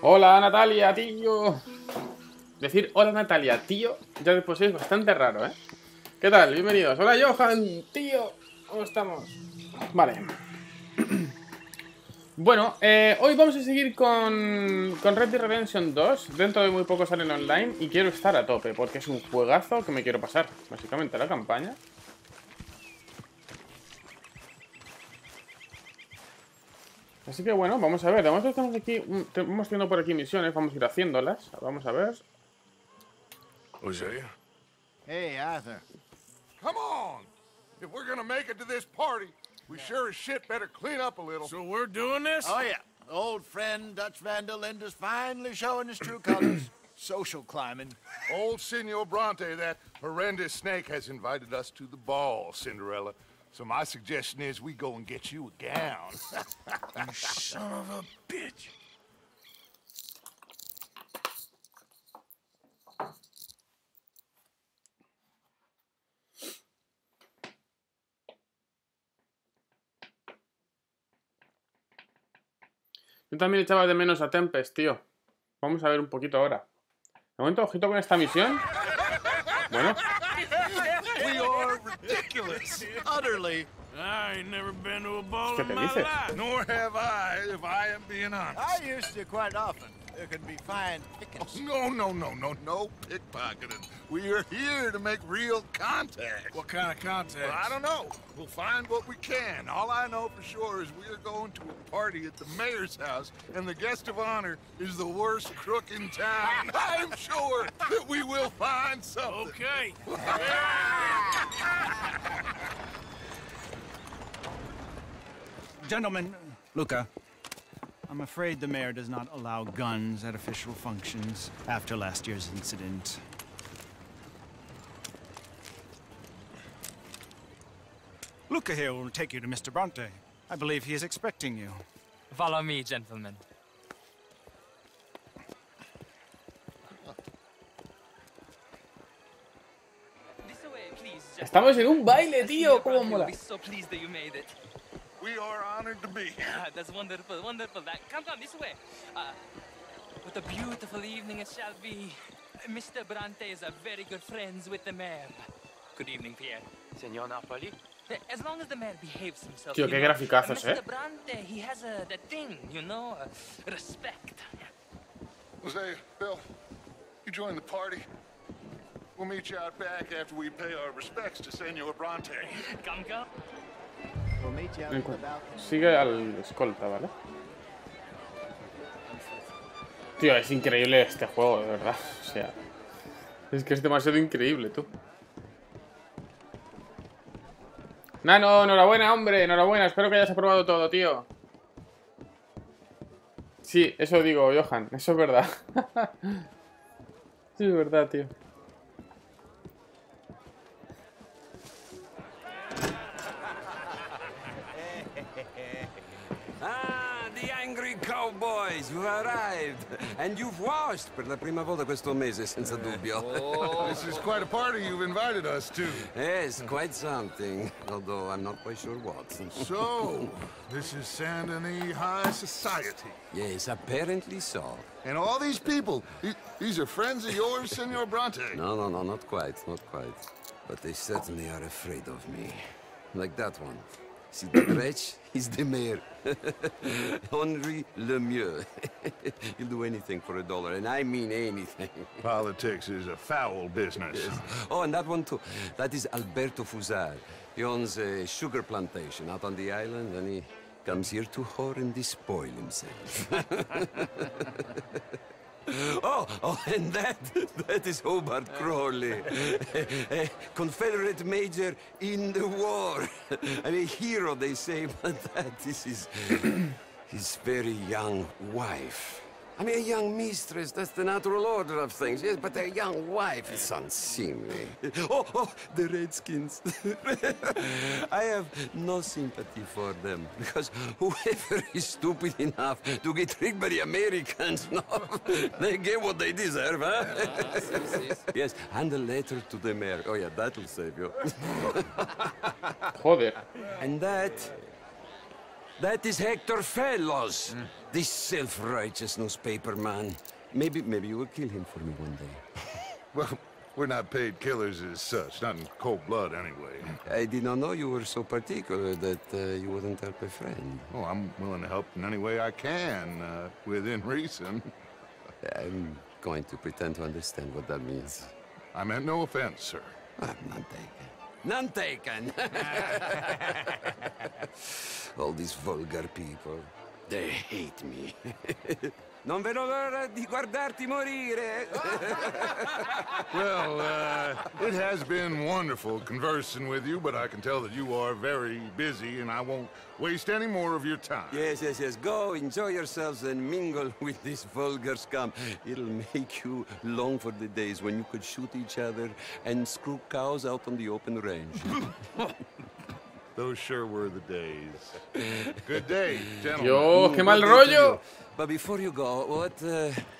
Hola Natalia, tío. Decir hola Natalia, tío, ya después es bastante raro, ¿eh? ¿Qué tal? Bienvenidos. Hola Johan, tío. ¿Cómo estamos? Vale. Bueno, hoy vamos a seguir con Red Dead Redemption 2. Dentro de muy poco salen online y quiero estar a tope porque es un juegazo que me quiero pasar. Básicamente la campaña. Así que bueno, vamos a ver. De momento estamos aquí, vamos haciendo por aquí misiones, vamos a ir haciéndolas. Vamos a ver. Hosea? Hey, Arthur. Come on! If we're gonna make it to this party, we sure as shit better clean up a little. So we're doing this? Oh, yeah. Old friend Dutch Van der Linde's finally showing his true colors. Social climbing. Old Senor Bronte, that horrendous snake, has invited us to the ball, Cinderella. So my suggestion is we go and get you a gown. You son of a bitch. Yo también echaba de menos a Tempest, tío. Vamos a ver un poquito ahora. De momento, ojito con esta misión. Bueno. We are ridiculous. Utterly. I ain't never been to a ball ¿Qué in te my dices? life. Nor have I, if I am being honest. I used to quite often. There can be fine pickings. No pickpocketing. We are here to make real contact. What kind of contact? Well, I don't know. We'll find what we can. All I know for sure is we are going to a party at the mayor's house, and the guest of honor is the worst crook in town. I'm sure that we will find something. Okay. Gentlemen, Luca, I'm afraid the mayor does not allow guns at official functions after last year's incident. Luca here will take you to Mr. Bronte. I believe he is expecting you. Follow me, gentlemen. This way, please, gentlemen. Estamos en un baile, tío. Cómo We'll mola. be so pleased that you made it. We are honored to be here. That's wonderful, wonderful. Come, this way. What a beautiful evening it shall be. Mr. Bronte is a very good friends with the mayor. Good evening, Pierre. Senor Napoli. As long as the mayor behaves himself. Tío, qué graficazos, Mr. Bronte, he has that thing, you know, respect. Jose, Bill, you join the party. We'll meet you out back after we pay our respects to Senor Bronte. Come. We'll meet you out at the balcony. Sigue al escolta, ¿vale? Tío, es increíble este juego, de verdad. O sea, es que es demasiado increíble, tú. Nano, enhorabuena, hombre, enhorabuena. Espero que hayas aprobado todo, tío. Sí, eso digo, Johan. Eso es verdad. Sí, es verdad, tío. The angry cowboys, you've arrived. And you've washed per la prima volta questo mese, senza dubbio. This is quite a party you've invited us to. Yes, quite something. Although I'm not quite sure what. So, this is Saint Denis High Society. Yes, apparently so. And all these people, these are friends of yours, Senor Bronte? No, not quite. But they certainly are afraid of me. Like that one. See that wretch? He's the mayor. Henri Lemieux. He'll do anything for $1, and I mean anything. Politics is a foul business. Yes. Oh, and that one too. That is Alberto Fusar. He owns a sugar plantation out on the island, and he comes here to whore and despoil himself. Oh, and that is Hobart Crawley, a Confederate major in the war. I mean, a hero, they say, but that is his very young wife. I mean, a young mistress, that's the natural order of things, yes, but a young wife is unseemly. Oh, the Redskins. I have no sympathy for them, because whoever is stupid enough to get tricked by the Americans, no, they get what they deserve, huh? Yes, and a letter to the mayor. Oh, yeah, that'll save you. Joder. And that is Hector Fellows. This self-righteous newspaper man. Maybe you will kill him for me one day. Well, we're not paid killers as such, not in cold blood anyway. I did not know you were so particular that you wouldn't help a friend. Oh, I'm willing to help in any way I can, within reason. I'm going to pretend to understand what that means. I meant no offense, sir. None taken. None taken! All these vulgar people, they hate me. Non vedo l'ora di guardarti morire. Well, it has been wonderful conversing with you, but I can tell that you are very busy, and I won't waste any more of your time. Yes. Go, enjoy yourselves, and mingle with this vulgar scum. It'll make you long for the days when you could shoot each other and screw cows out on the open range. Those sure were the days. Good day, gentlemen. Yo, qué mal rollo. But before you go, what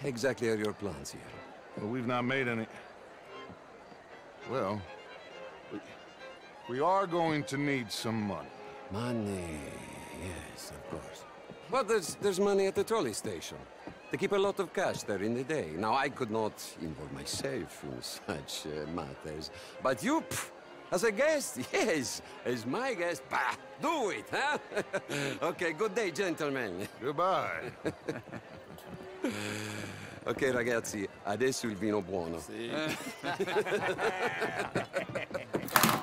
exactly are your plans here? Well, we've not made any... Well, we are going to need some money. Money, yes, of course. But there's money at the trolley station. They keep a lot of cash there in the day. Now, I could not involve myself in such matters. But you, as a guest, yes, as my guest, bah, do it, huh? Okay, good day, gentlemen. Goodbye. Ok, ragazzi, adesso il vino buono.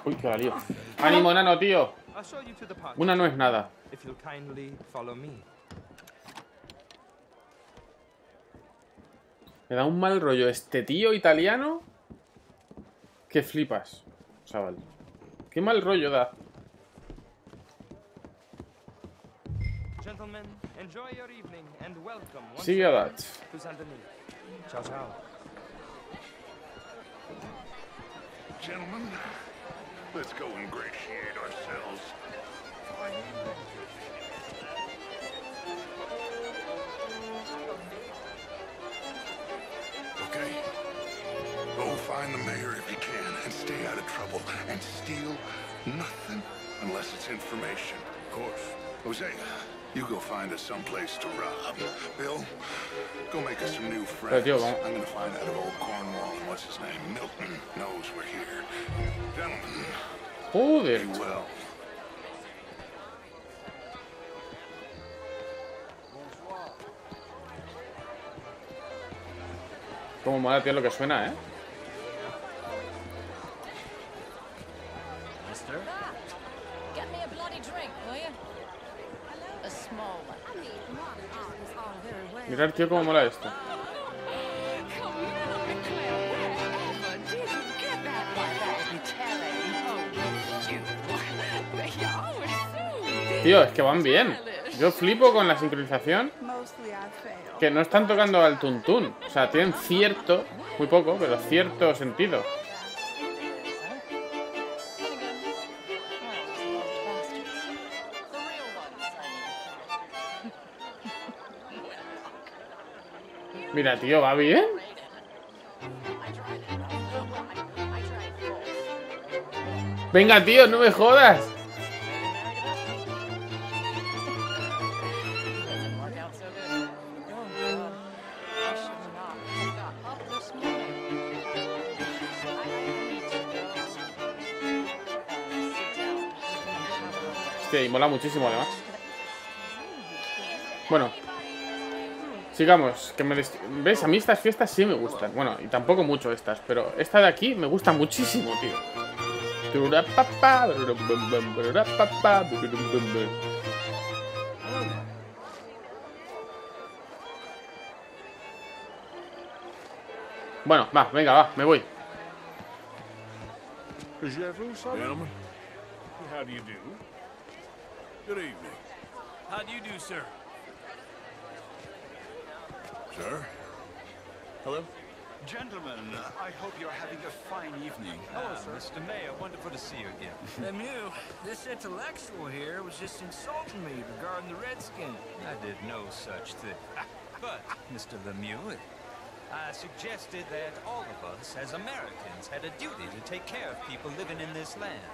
Uy, qué lío. Ánimo, nano, tío. I'll show you to the park. Una no es nada. If you'll kindly follow me. Me da un mal rollo este tío italiano. Que flipas, chaval. Qué mal rollo da. Gentlemen, enjoy your evening and welcome once Sigue a again that. to Saint-Denis. Ciao, ciao. Gentlemen, let's go ingratiate ourselves. Okay. Go find the mayor if you can and stay out of trouble and steal nothing unless it's information. Of course. Jose, you go find us someplace to rob. Bill, go make us some new friends. tío, vamos. I'm gonna find out if old Cornwall and what's his name, Milton, knows we're here. Gentlemen, Joder. be well. Como mola, tío, lo que suena, ¿eh? Mister? Get me a bloody drink, will you? A small one. I mean, modern art is all very well. Mirar, tío, cómo mola esto. Tío, es que van bien. Yo flipo con la sincronización. Que no están tocando al tuntún. O sea, tienen cierto, muy poco, pero cierto sentido. Mira, tío, va bien. Venga, tío, no me jodas. Hostia, y mola muchísimo además. Bueno, sigamos. Que me ¿ves? A mí estas fiestas sí me gustan. Bueno, y tampoco mucho estas, pero esta de aquí me gusta muchísimo, tío. Bueno, va, venga, va, me voy. Gentlemen, how do you do? Good evening. How do you do, sir? Sir? Hello? Gentlemen, I hope you're having a fine evening. Hello, sir. Mr. Mayor, wonderful to see you again. Lemieux, this intellectual here was just insulting me regarding the Redskins. I did no such thing. But, Mr. Lemieux, I suggested that all of us, as Americans, had a duty to take care of people living in this land.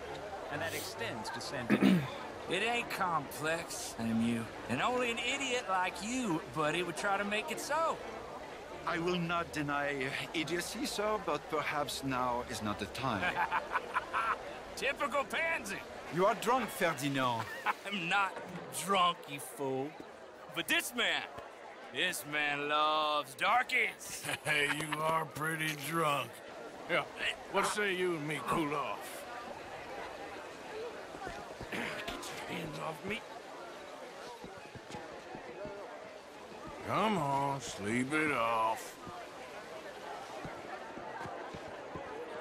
And that extends to Saint-Denis. It ain't complex, MU. And only an idiot like you, buddy, would try to make it so. I will not deny idiocy, sir, but perhaps now is not the time. Typical pansy. You are drunk, Ferdinand. I'm not drunk, you fool. But this man loves darkies. Hey, you are pretty drunk. Yeah, what say you and me cool off? Get your hands off me. Come on, sleep it off.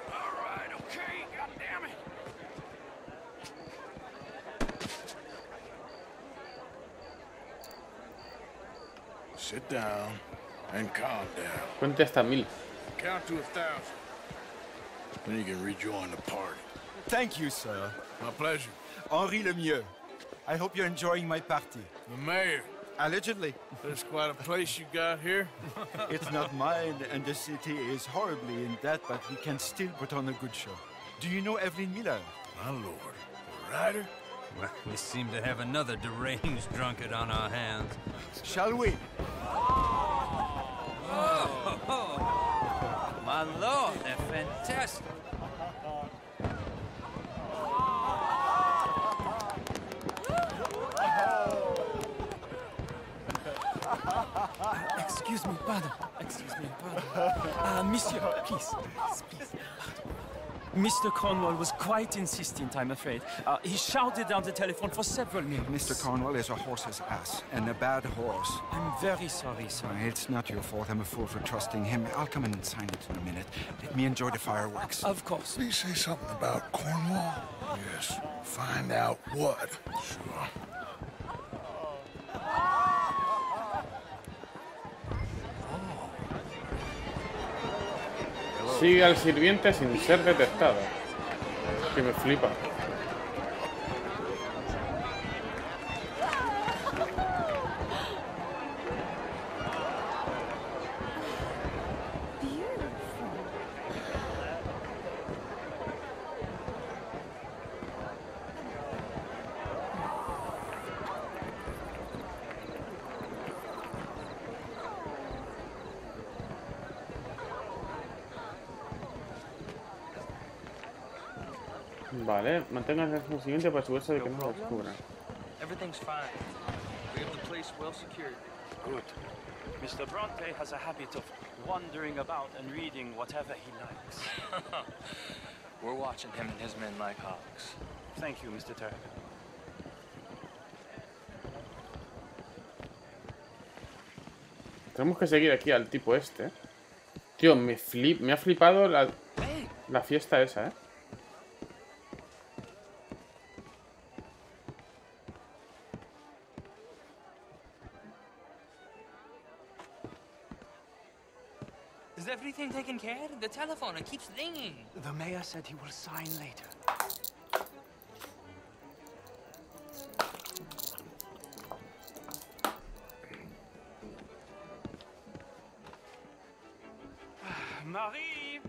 All right, okay, goddammit. Sit down and calm down. Cuente hasta 1000. Count to 1,000. Then you can rejoin the party. Thank you, sir. My pleasure. Henri Lemieux. I hope you're enjoying my party. The mayor. Allegedly. There's quite a place you got here. It's not mine, and the city is horribly in debt, but we can still put on a good show. Do you know Evelyn Miller? My lord. The writer? Well, we seem to have another deranged drunkard on our hands. Shall we? Oh, my lord, they're fantastic. Excuse me, pardon. Excuse me, pardon. Monsieur, please. Please. Mr. Cornwall was quite insistent, I'm afraid. He shouted down the telephone for several minutes. Mr. Cornwall is a horse's ass, and a bad horse. I'm very sorry, sir. It's not your fault. I'm a fool for trusting him. I'll come in and sign it in a minute. Let me enjoy the fireworks. Of course. Did he say something about Cornwall? Yes. Find out what. Sure. Sigue al sirviente sin ser detectado. Que me flipa. Vale, mantengan el siguiente para asegurarse de que no lo descubran. Everything's fine. We have the place well secured. Good. Mr. Bronte has a habit of wandering about and reading whatever he likes. We're watching him and his men like hawks. Thank you, Mr. Turk. Tenemos que seguir aquí al tipo este. Tío, me ha flipado la fiesta esa, Is everything taken care of? The telephone, it keeps ringing. The mayor said he will sign later. Marie!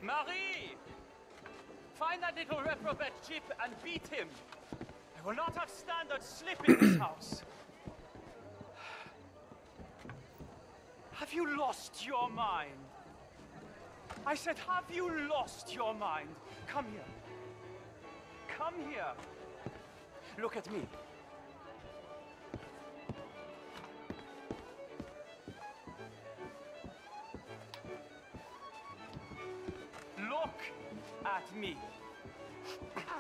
Marie! Find that little reprobate Chip and beat him. I will not have standards slip in this house. Have you lost your mind? I said, have you lost your mind? Come here. Come here. Look at me. Look at me.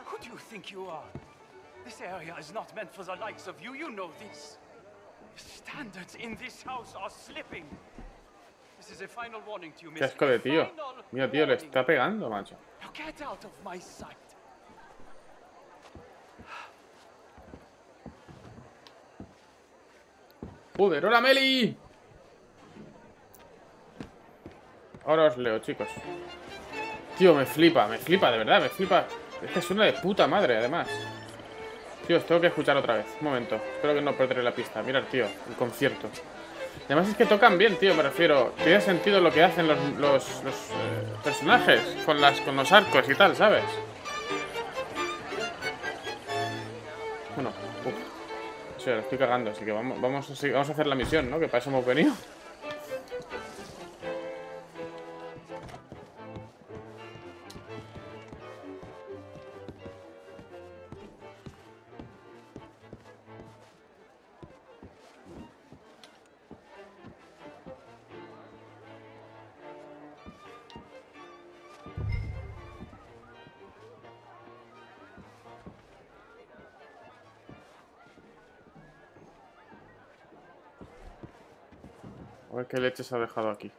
Who do you think you are? This area is not meant for the likes of you. You know this. Standards in this house are slipping. This is a final warning to you, Qué asco de tío. Mira, tío, le está pegando, macho. Now get out of my sight. ¡Joder, hola, Meli! Ahora os leo, chicos. Tío, me flipa, de verdad, me flipa. Es que suena de puta madre, además. Tío, os tengo que escuchar otra vez. Un momento, espero que no perderé la pista. Mirad, tío, el concierto. Además es que tocan bien, tío, me refiero. Tiene sentido lo que hacen los personajes con los arcos y tal, ¿sabes? Sí, lo estoy cagando, así que vamos a hacer la misión, ¿no? Que para eso hemos venido. A ver qué leche se ha dejado aquí.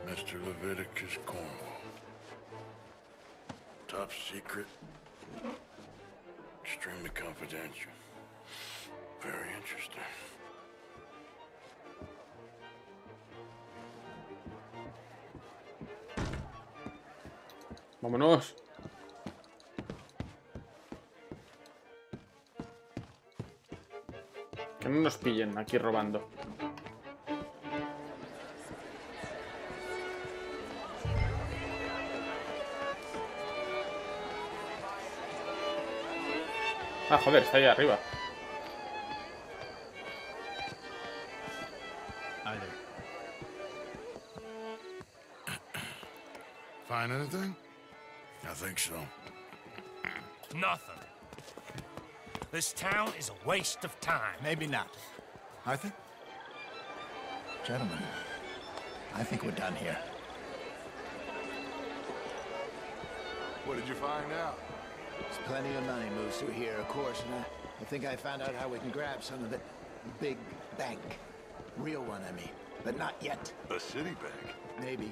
Mr. Leviticus Cornwall. Top secret. Extremely confidential. Very interesting. Vámonos. Que no nos pillen aquí robando. Ah, joder, está ahí arriba. Find anything? I think so. Nothing. This town is a waste of time. Maybe not. Arthur? Gentlemen, I think we're done here. What did you find out? There's plenty of money moves through here, of course, and I think I found out how we can grab some of the big bank. Real one, I mean. But not yet. A city bank? Maybe.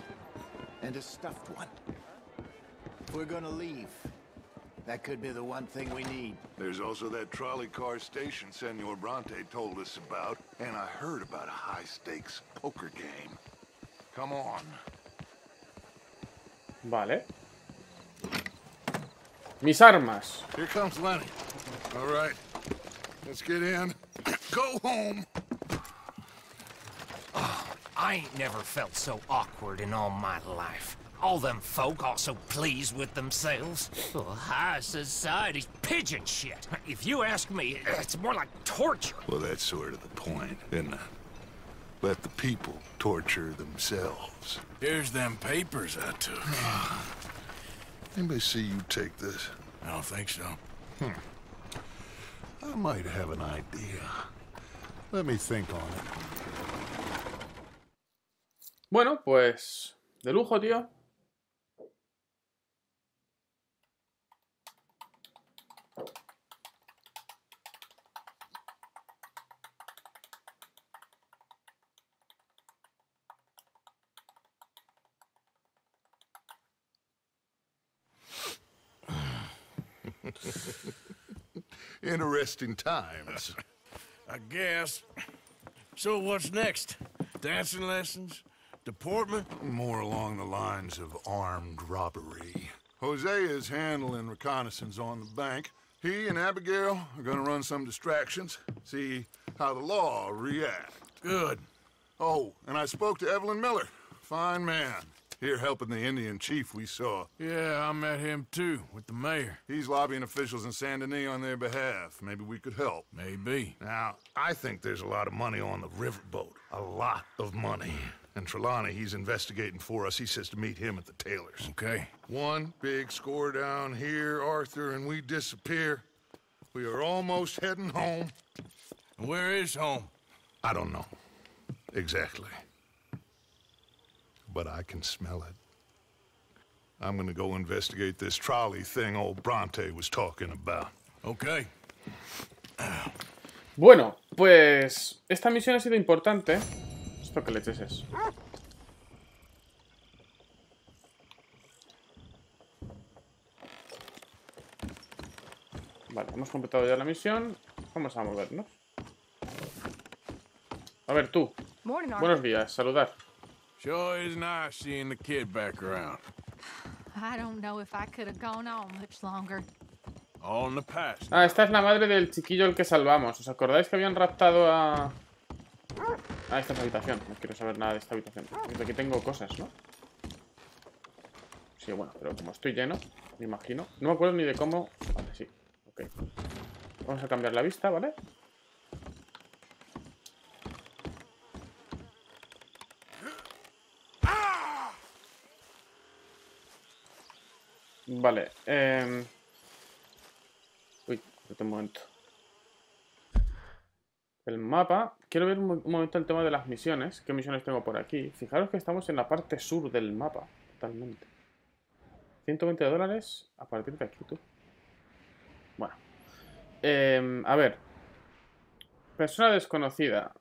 And a stuffed one. If we're gonna leave, that could be the one thing we need. There's also that trolley car station Senor Bronte told us about, and I heard about a high-stakes poker game. Come on. Vale. Mis armas. Here comes Lenny. All right. Let's get in. Go home. Oh, I ain't never felt so awkward in all my life. All them folk all so pleased with themselves. Oh, high society's pigeon shit. If you ask me, it's more like torture. Well, that's sort of the point, isn't it? Let the people torture themselves. Here's them papers I took. Anybody see you take this? I don't think so. I might have an idea. Let me think on it. Bueno, pues... de lujo, tío. Interesting times. I guess. So what's next? Dancing lessons? Deportment? More along the lines of armed robbery. Jose is handling reconnaissance on the bank. He and Abigail are gonna run some distractions, see how the law reacts. Good. Oh, and I spoke to Evelyn Miller. Fine man. Here helping the Indian chief we saw. Yeah, I met him too, with the mayor. He's lobbying officials in Saint Denis on their behalf. Maybe we could help. Maybe. Now, I think there's a lot of money on the riverboat. A lot of money. And Trelawney, he's investigating for us. He says to meet him at the Taylor's. Okay. One big score down here, Arthur, and we disappear. We are almost heading home. Where is home? I don't know. Exactly. But I can smell it. I'm gonna go investigate this trolley thing old Bronte was talking about. Okay. Bueno, pues esta misión ha sido importante. ¿Esto qué leches es? Vale, hemos completado ya la misión. Vamos a movernos. A ver, tú. Buenos días, saludar. Sure is nice seeing the kid back around. I don't know if I could have gone on much longer. All in the past. Ah, esta es la madre del chiquillo el que salvamos. ¿Os acordáis que habían raptado a... Ah, esta es la habitación. No quiero saber nada de esta habitación. Aquí tengo cosas, ¿no? Sí, bueno, pero como estoy lleno, me imagino. No me acuerdo ni de cómo... Vale, sí. Ok. Vamos a cambiar la vista, ¿vale? Vale. Uy, espérate un momento. El mapa. Quiero ver un momento el tema de las misiones. ¿Qué misiones tengo por aquí? Fijaros que estamos en la parte sur del mapa. Totalmente. $120 a partir de aquí, tú. Bueno. A ver. Persona desconocida.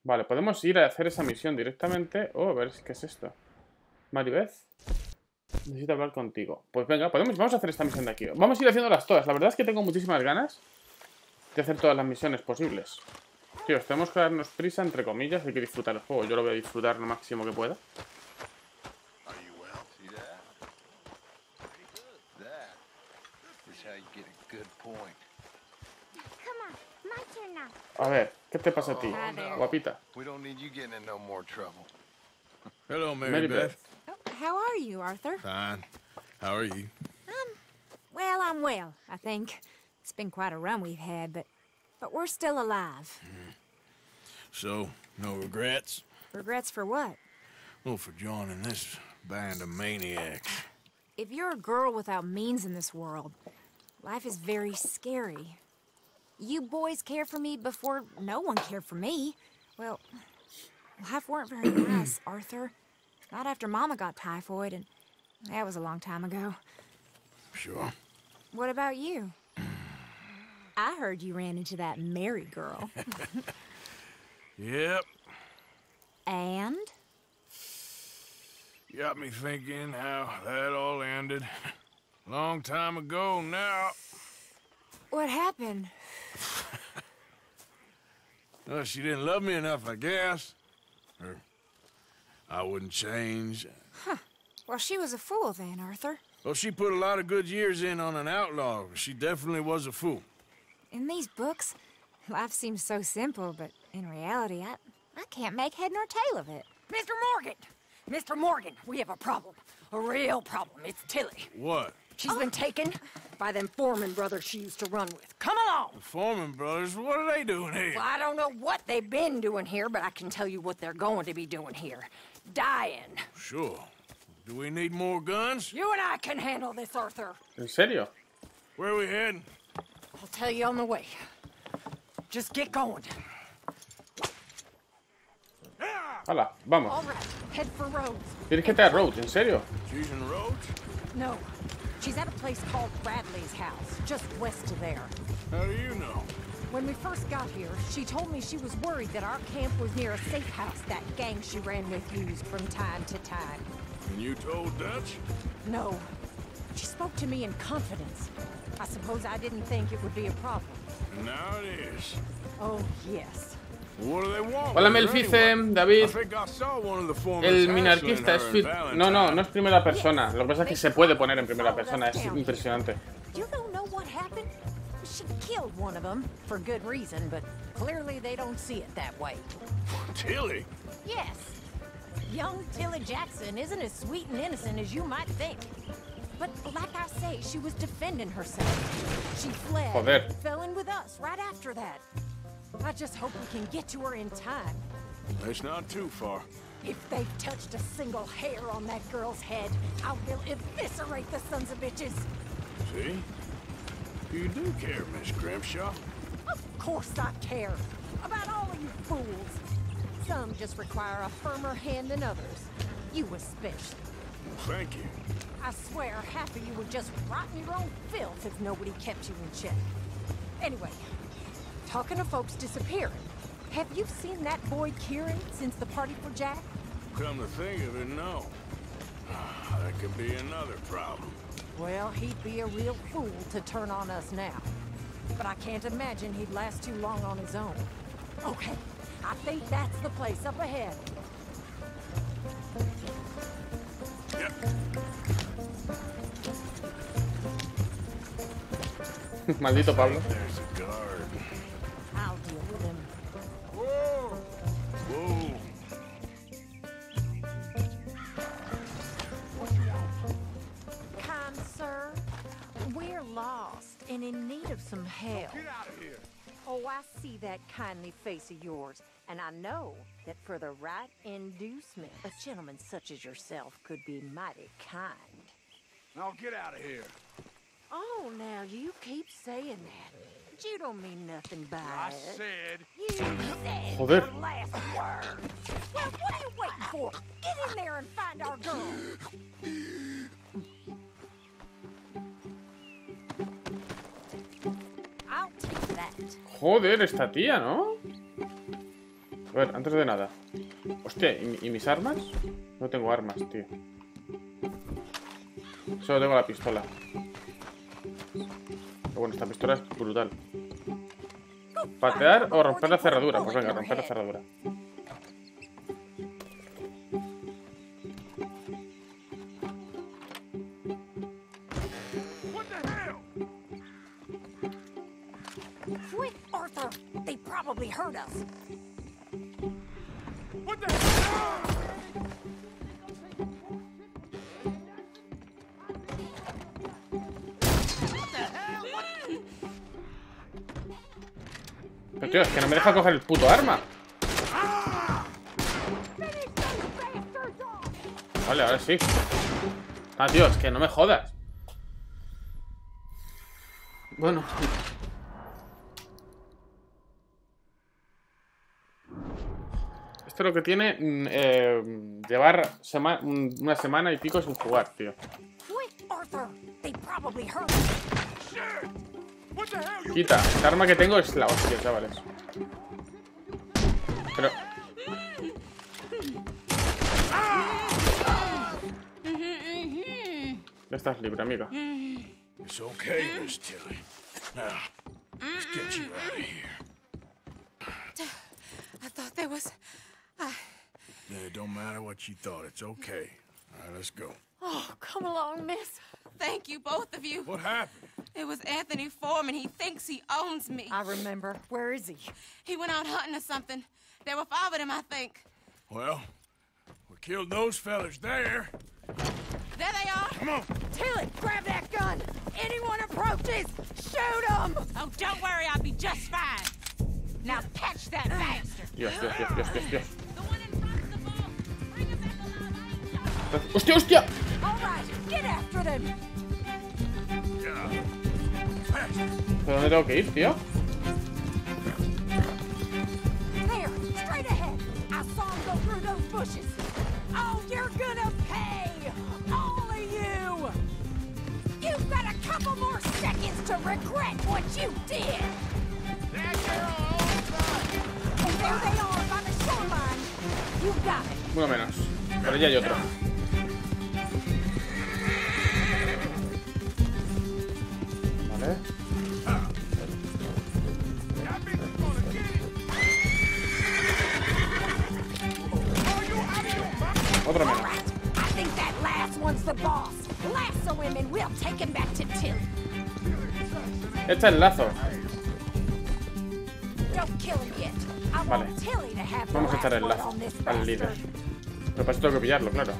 Vale, podemos ir a hacer esa misión directamente. Oh, a ver, ¿qué es esto? Maribeth, necesito hablar contigo. Pues venga, vamos a hacer esta misión de aquí. Vamos a ir haciéndolas todas. La verdad es que tengo muchísimas ganas de hacer todas las misiones posibles. Tíos, tenemos que darnos prisa, entre comillas. Hay que disfrutar el juego. Yo lo voy a disfrutar lo máximo que pueda. A ver, ¿qué te pasa a ti, guapita? Hello, Mary Beth. How are you, Arthur? Fine. How are you? Well, I'm well, I think. It's been quite a run we've had, but we're still alive. So, no regrets? Regrets for what? Well, for joining this band of maniacs. If you're a girl without means in this world, life is very scary. You boys cared for me before no one cared for me. Well, life weren't very nice, Arthur. Not after Mama got typhoid, and that was a long time ago. Sure. What about you? I heard you ran into that Mary girl. Yep. And? Got me thinking how that all ended. Long time ago now. What happened? Well, she didn't love me enough, I guess. Or I wouldn't change. Huh. Well, she was a fool then, Arthur. Well, she put a lot of good years in on an outlaw. She definitely was a fool. In these books, life seems so simple, but in reality, I can't make head nor tail of it. Mr. Morgan! Mr. Morgan, we have a problem. A real problem. It's Tilly. What? She's been taken by them Foreman brothers she used to run with. Come along! The Foreman brothers? What are they doing here? Well, I don't know what they've been doing here, but I can tell you what they're going to be doing here. Dying. Sure. Do we need more guns? You and I can handle this, Arthur. ¿En serio? Where are we heading? I'll tell you on the way. Just get going. Hala, vamos. All right, head for Rhodes. ¿Quieres que te haga Rhodes? ¿En serio? She's in Rhodes? No. She's at a place called Bradley's house, just west of there. How do you know? When we first got here, she told me she was worried that our camp was near a safe house that gang she ran with used from time to time. And you told Dutch? No. She spoke to me in confidence. I suppose I didn't think it would be a problem. And now it is. Oh, yes. What do they want? Hola, Melfice, David. I think I saw one of the Foreman's El minarquista es fit. No, no es primera persona. Lo que pasa es que se puede poner en primera persona. Es impresionante. You don't know what happened? She killed one of them for good reason, but clearly they don't see it that way. Tilly? Yes. Young Tilly Jackson isn't as sweet and innocent as you might think. But like I say, she was defending herself. She fled. Joder. Fell in with us right after that. I just hope we can get to her in time. It's not too far. If they've touched a single hair on that girl's head, I will eviscerate the sons of bitches. See? You do care, Miss Grimshaw. Of course I care. About all of you fools. Some just require a firmer hand than others. You especially. Thank you. I swear half of you would just rot in your own filth if nobody kept you in check. Anyway, talking of folks disappearing, have you seen that boy Kieran since the party for Jack? Come to think of it, no. That could be another problem. Well, he'd be a real fool to turn on us now. But I can't imagine he'd last too long on his own. Okay, I think that's the place up ahead. Yep. Maldito Pablo. There's a guard. I'll deal with him. Whoa! Whoa! hell. Oh, I see that kindly face of yours, and I know that for the right inducement, a gentleman such as yourself could be mighty kind. Now get out of here. Oh, now you keep saying that. But you don't mean nothing by I it. said. You said Joder. your last word. Well, what are you waiting for? Get in there and find our girl. I'll take that. Joder, esta tía, ¿no? A ver, antes de nada. Hostia, ¿y mis armas? No tengo armas, tío. Solo tengo la pistola. Pero bueno, esta pistola es brutal. ¿Patear o romper la cerradura? Pues venga, romper la cerradura. Quick, Arthur! They probably heard us. What the hell? Pero tío, es que no me deja coger el puto arma. Vale, ahora sí. Ah, tío, es que no me jodas. Bueno. Esto es lo que tiene llevar una semana y pico sin jugar, tío. Quita, esta arma que tengo es la hostia, chavales. Pero... Ya estás libre, amiga. It's okay, Miss Tilly. Now, let's get you out of here. I thought there was... Yeah, it don't matter what you thought. It's okay. All right, let's go. Oh, come along, miss. Thank you, both of you. What happened? It was Anthony Foreman. He thinks he owns me. I remember. Where is he? He went out hunting or something. There were 5 of them, I think. Well, we killed those fellas there. There they are. Come on. Tilly, grab that gun. Anyone approaches, shoot them. Oh, don't worry. I'll be just fine. Now catch that bastard. Dios. ¡Hostia, hostia! All right, get after them. ¿Pero dónde tengo que ir, tío? There, straight ahead. I saw him go through those bushes. Oh, you're gonna pay, all of you. You've got a couple more seconds to regret what you did. And there they are by the shoreline. You got it. Uno menos. Por allí hay otro. Vale. Otro menos. I think that last one's the boss. Lasso him and we'll take him back to Tilly. Echa el lazo. Don't kill him yet. I Vale. want Tilly to have the Vamos a echar el last lazo word on this al líder. bastard. Pero para eso tengo que pillarlo, claro.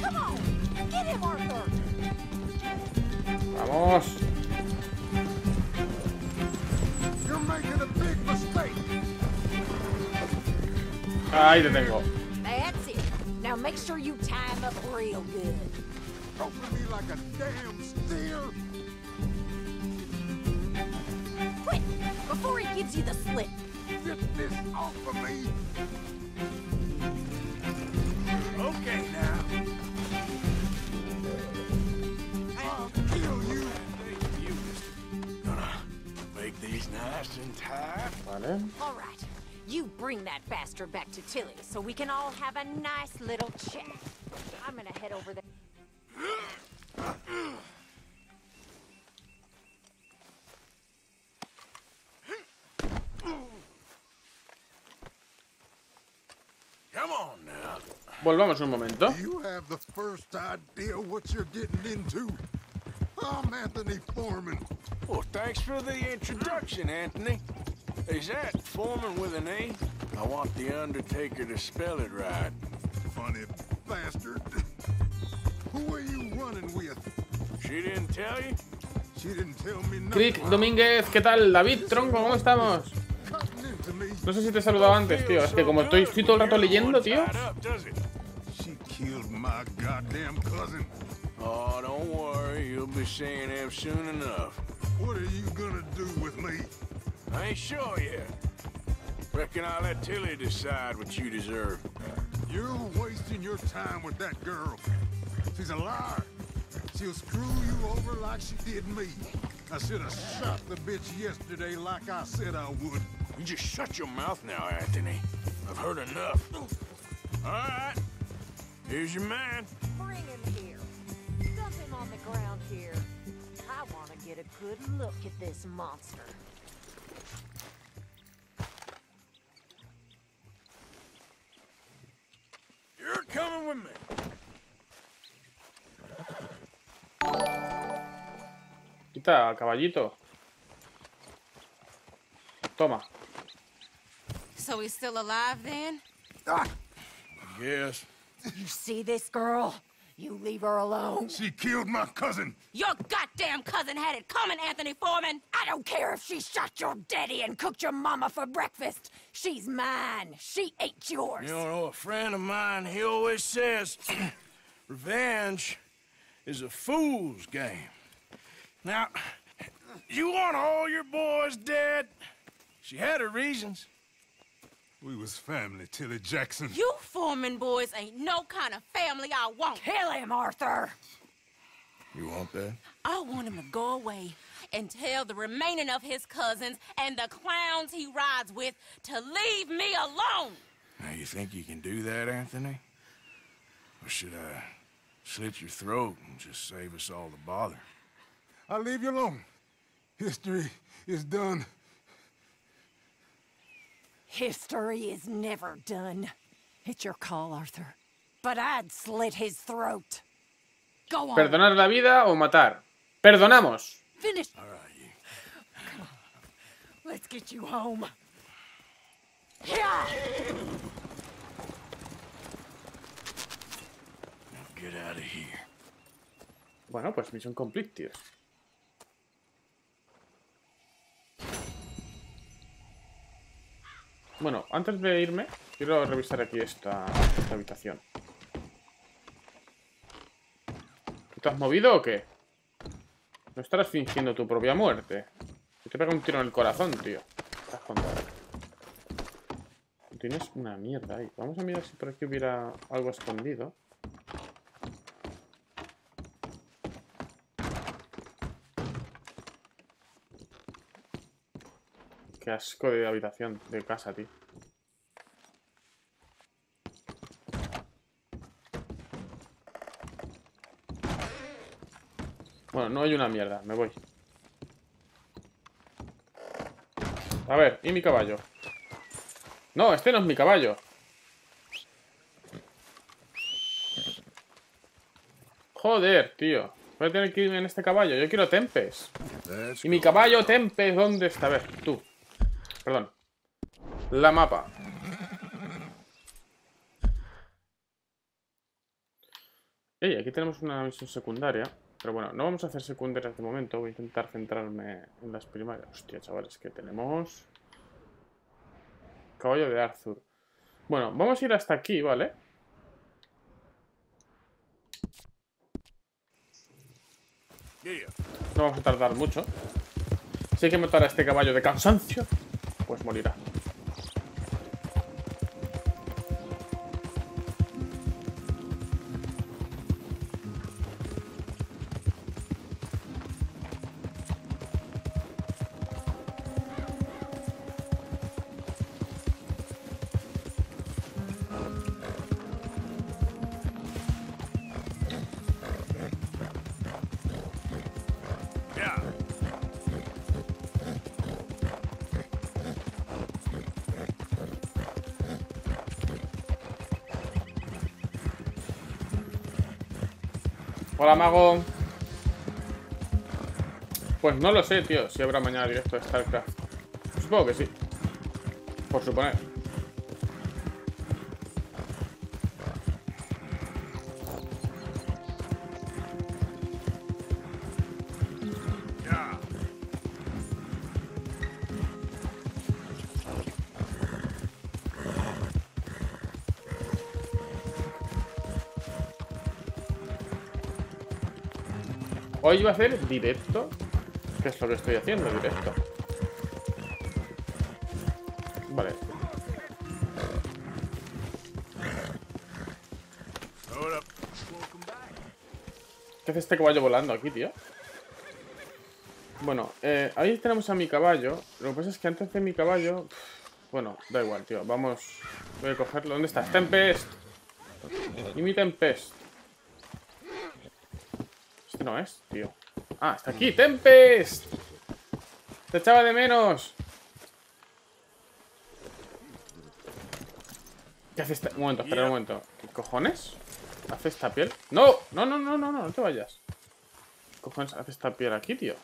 Come on, get him, Arthur. Vamos. You're making a big mistake. Ahí te tengo. That's it. Now make sure you tie him up real good. Open me like a damn steer. Quick, before he gives you the slip. Get this off of me. Okay, now. I'll kill you. Gonna make these nice and tight. Vale. All right, you bring that bastard back to Tilly so we can all have a nice little chat. I'm gonna head over there. Come on now. Volvamos un momento. You have the first idea what you're getting into. I'm Anthony Foreman. Well, thanks for the introduction, Anthony. Is that Foreman with an A? I want the Undertaker to spell it right. Funny bastard. Who are you running with? She didn't tell you? Crick Domínguez, ¿qué tal? David, tronco, ¿cómo estamos? No sé si te he saludado antes, tío. Es que como estoy todo el rato leyendo, tío. Oh, don't worry, you'll be seeing him soon enough. What are you gonna do with me? I ain't sure yet. Reckon I'll let Tilly decide what you deserve. You're wasting your time with that girl. She's a liar. She'll screw you over like she did me. I should have shot the bitch yesterday like I said I would. You just shut your mouth now, Anthony. I've heard enough. All right. Here's your man. Bring him here. Dump him on the ground here. I want to get a good look at this monster. You're coming with me. Quita, caballito. Toma. So he's still alive then? Yes. You see this girl? You leave her alone. She killed my cousin. Your goddamn cousin had it coming, Anthony Foreman. I don't care if she shot your daddy and cooked your mama for breakfast. She's mine. She ain't yours. You know, a friend of mine, he always says, revenge is a fool's game. Now, you want all your boys dead? She had her reasons. We was family, Tilly Jackson. You Foreman boys ain't no kind of family I want. Kill him, Arthur. You want that? I want him to go away and tell the remaining of his cousins and the clowns he rides with to leave me alone. Now, you think you can do that, Anthony? Or should I slit your throat and just save us all the bother? I'll leave you alone. History is done. History is never done. It's your call, Arthur. But I'd slit his throat. Go on. ¿Perdonar la vida o matar? Perdonamos. Finish. All right, you. Come on. Let's get you home. Yeah. Now get out of here. Bueno, pues misión complete, tío. Bueno, antes de irme, quiero revisar aquí esta habitación. ¿Te has movido o qué? ¿No estarás fingiendo tu propia muerte? Te pega un tiro en el corazón, tío. Estás contado. Tienes una mierda ahí. Vamos a mirar si por aquí hubiera algo escondido. Qué asco de habitación, de casa, tío. Bueno, no hay una mierda, me voy. A ver, ¿y mi caballo? No, este no es mi caballo. Joder, tío. Voy a tener que irme en este caballo. Yo quiero Tempes. Y mi caballo Tempes, ¿dónde está? A ver, tú. Perdón. La mapa. Ey, aquí tenemos una misión secundaria. Pero bueno, no vamos a hacer secundarias de momento. Voy a intentar centrarme en las primarias. Hostia, chavales, que tenemos... Caballo de Arthur. Bueno, vamos a ir hasta aquí, ¿vale? No vamos a tardar mucho. Si hay que matar a este caballo de cansancio, pues morirá. Hola, mago. Pues no lo sé, tío, si habrá mañana directo de StarCraft. Supongo que sí. Por suponer. Hoy va a hacer directo. ¿Qué es lo que estoy haciendo? Directo. Vale. ¿Qué hace este caballo volando aquí, tío? Bueno, ahí tenemos a mi caballo. Lo que pasa es que antes de mi caballo... Bueno, da igual, tío. Vamos... Voy a cogerlo. ¿Dónde estás? ¡Tempest! ¿Y mi Tempest? Este no es, tío. Ah, está aquí. ¡Tempest! Te echaba de menos. ¿Qué hace esta...? Un momento, espera un momento. ¿Qué cojones? ¿Hace esta piel? ¡No! No, no, no, no, no, no te vayas. ¿Qué cojones hace esta piel aquí, tío?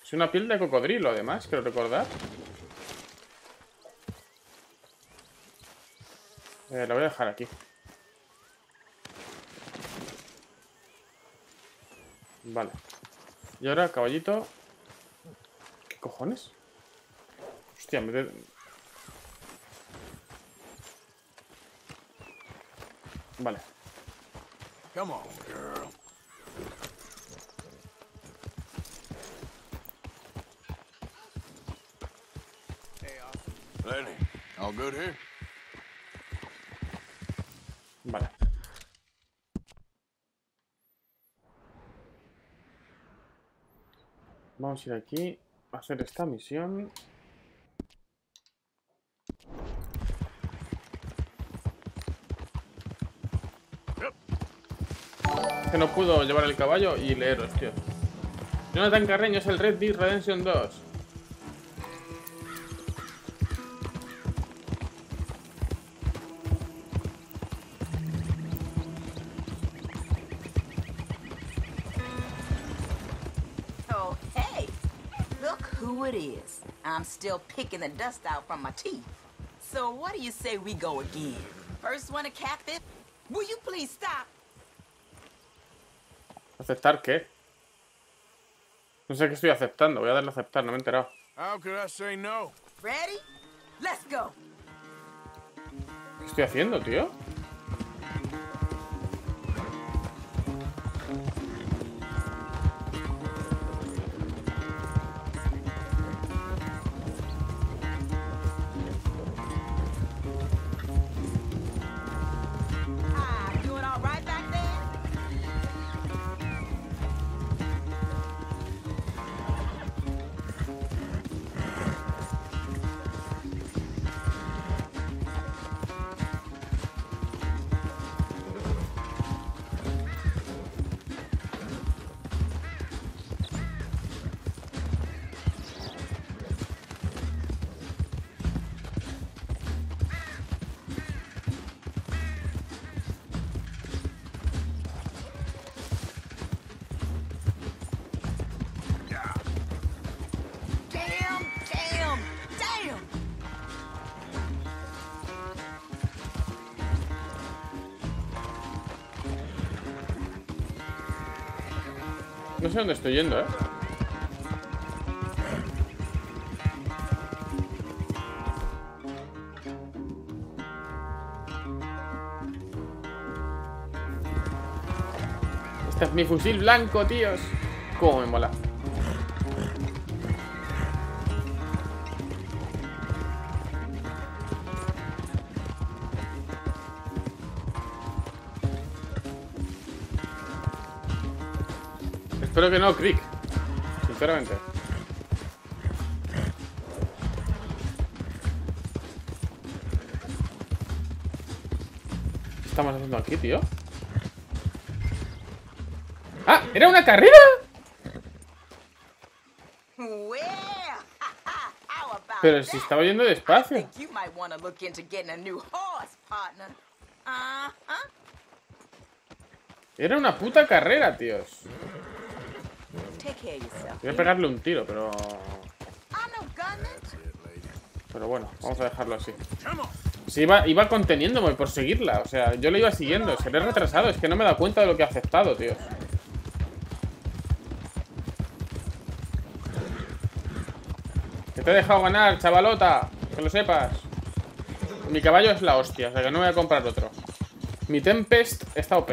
Es una piel de cocodrilo, además, quiero recordar. La voy a dejar aquí. Vale. Y ahora, caballito. ¿Qué cojones? Hostia, me... Vale. Come on, girl. Lenny, all good here? Vale. Vamos a ir aquí a hacer esta misión. Que no pudo llevar el caballo y leeros, tío. Jonathan Carreño es el Red Dead Redemption 2. Oh, hey! Look who it is. I'm still picking the dust out from my teeth. So what do you say we go again? First one to cap it? Will you please stop? ¿Aceptar qué? No sé qué estoy aceptando. Voy a darle a aceptar, no me he enterado. How could I say no? Ready? Let's go. ¿Qué estoy haciendo, tío? Doing all right back there? No sé dónde estoy yendo, ¿eh? Este es mi fusil blanco, tíos. Cómo me mola. Espero que no, Crick. Sinceramente. ¿Qué estamos haciendo aquí, tío? ¡Ah! ¿Era una carrera? Pero si estaba yendo despacio. Era una puta carrera, tíos. Voy a pegarle un tiro, pero... Pero bueno, vamos a dejarlo así. Sí, iba conteniéndome por seguirla. O sea, yo le iba siguiendo. Se le he retrasado. Es que no me he dado cuenta de lo que he aceptado, tíos. Que te he dejado ganar, chavalota. Que lo sepas. Mi caballo es la hostia, o sea que no voy a comprar otro. Mi Tempest está OP.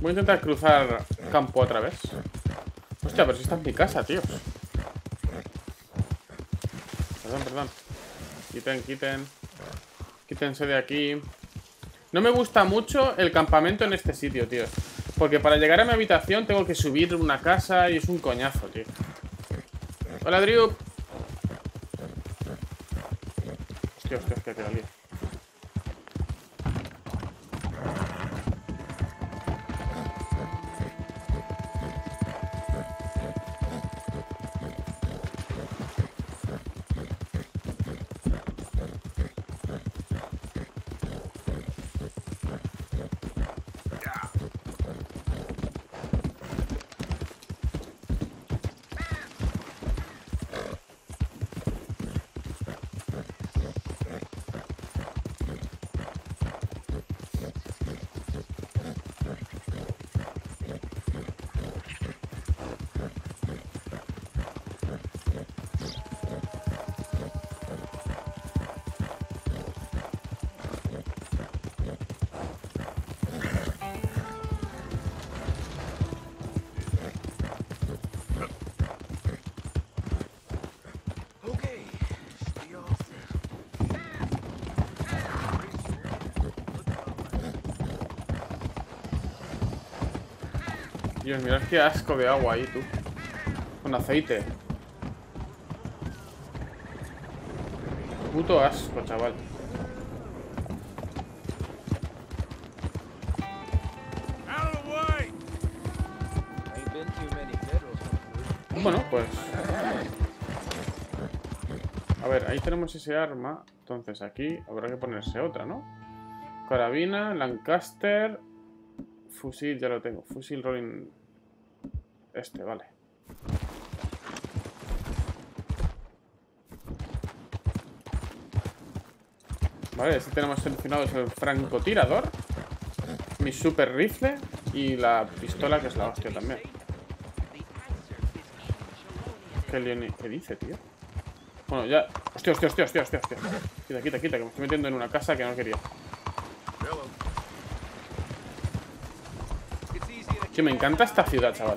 Voy a intentar cruzar campo otra vez. Hostia, pero si está en mi casa, tíos. Perdón, perdón. Quítense de aquí. No me gusta mucho el campamento en este sitio, tío. Porque para llegar a mi habitación tengo que subir una casa y es un coñazo, tío. Hola, Drew. Hostia, que la lío. Dios, mirad qué asco de agua ahí, tú. Con aceite. Puto asco, chaval. Bueno, pues... A ver, ahí tenemos ese arma. Entonces aquí habrá que ponerse otra, ¿no? Carabina, Lancaster... Fusil, ya lo tengo. Fusil rolling... vale. Vale, este tenemos seleccionados el francotirador, mi super rifle y la pistola, que es la hostia también. ¿Qué dice, tío? Bueno, ya... Hostia. Quita, que me estoy metiendo en una casa que no quería. Que me encanta esta ciudad, chaval.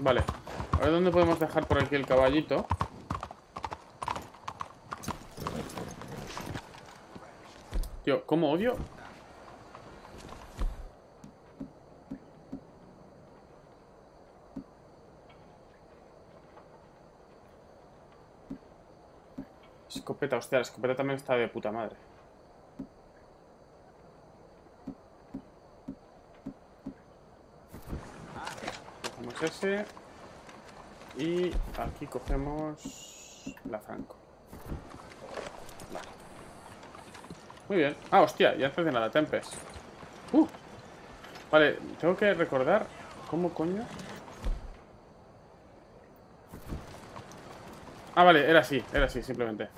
Vale. A ver dónde podemos dejar por aquí el caballito. Tío, ¿cómo odio? Escopeta, hostia, la escopeta también está de puta madre. Cogemos ese. Y aquí cogemos la Franco. Vale. Muy bien. Ah, hostia, ya antes de nada, Tempest. Vale, tengo que recordar cómo coño. Ah, vale, era así, simplemente.